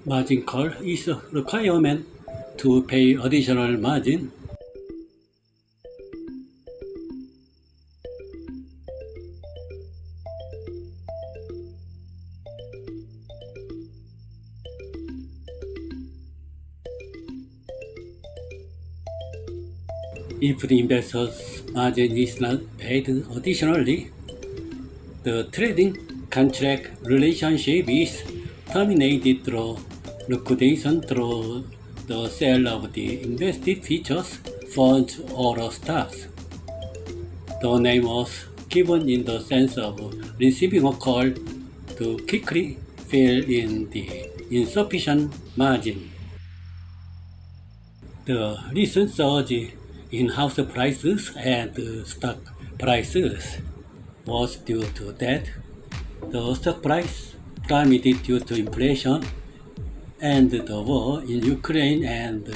Margin call is a requirement to pay additional margin. If the investor's margin is not paid additionally, the trading contract relationship is terminated through liquidation through the sale of the invested features, funds, or stocks. The name was given in the sense of receiving a call to quickly fill in the insufficient margin. The recent surge in house prices and stock prices was due to that. The stock price plummeted due to inflation and the war in Ukraine and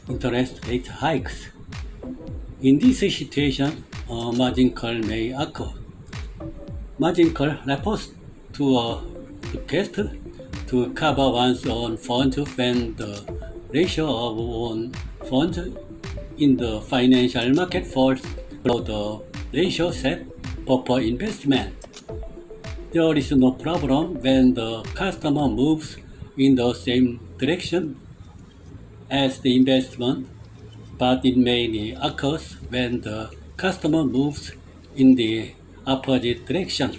interest rate hikes. In this situation, a margin call may occur. Margin call refers to a request to cover one's own funds when the ratio of own funds in the financial market falls below the ratio set for investment. There is no problem when the customer moves in the same direction as the investment, but it mainly occurs when the customer moves in the opposite direction.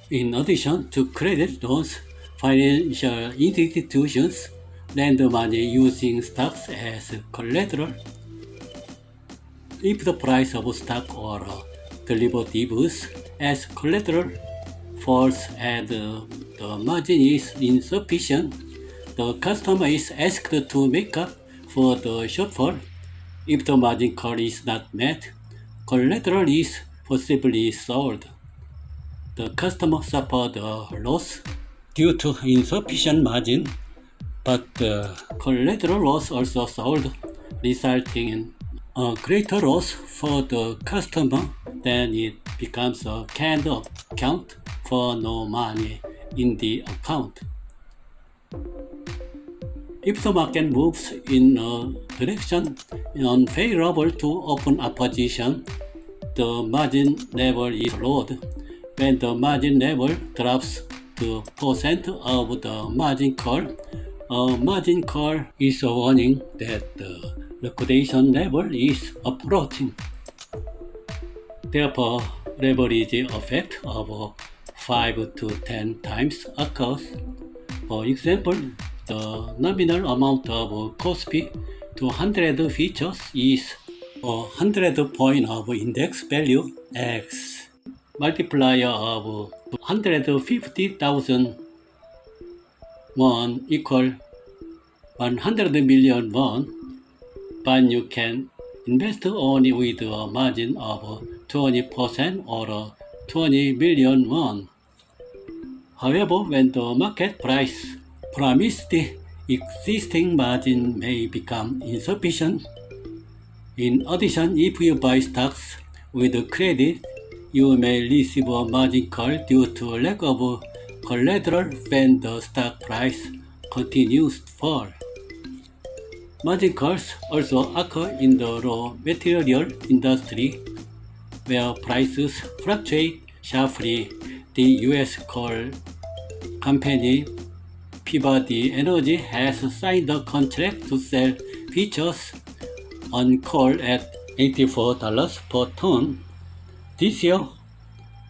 In addition to credit loans, financial institutions lend money using stocks as collateral. If the price of stock or derivatives as collateral falls and the margin is insufficient, the customer is asked to make up for the shortfall. If the margin call is not met, collateral is possibly sold. The customer suffered a loss due to insufficient margin, but the collateral was also sold, resulting in a greater loss for the customer. Then it becomes a canned account for no money in the account. If the market moves in a direction unfavorable to open opposition, the margin level is lowered. When the margin level drops to percent of the margin call, a margin call is a warning that the liquidation level is approaching. Therefore, leverage effect of 5 to 10 times occurs. For example, the nominal amount of Kospi to 100 features is 100 point of index value X. Multiplier of 150,000 won equal 100 million won, but you can invest only with a margin of 20% or 20 million won. However, when the market price promised the existing margin may become insufficient. In addition, if you buy stocks with credit, you may receive a margin call due to lack of collateral when the stock price continues to fall. Margin calls also occur in the raw material industry, where prices fluctuate sharply. The U.S. coal company Peabody Energy has signed a contract to sell futures on coal at $84 per ton. This year,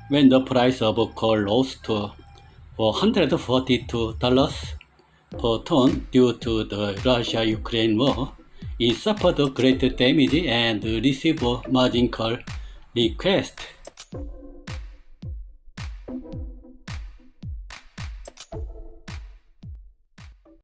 when the price of coal rose to $142 per ton due to the Russia-Ukraine war, it suffered great damage and received a margin call request.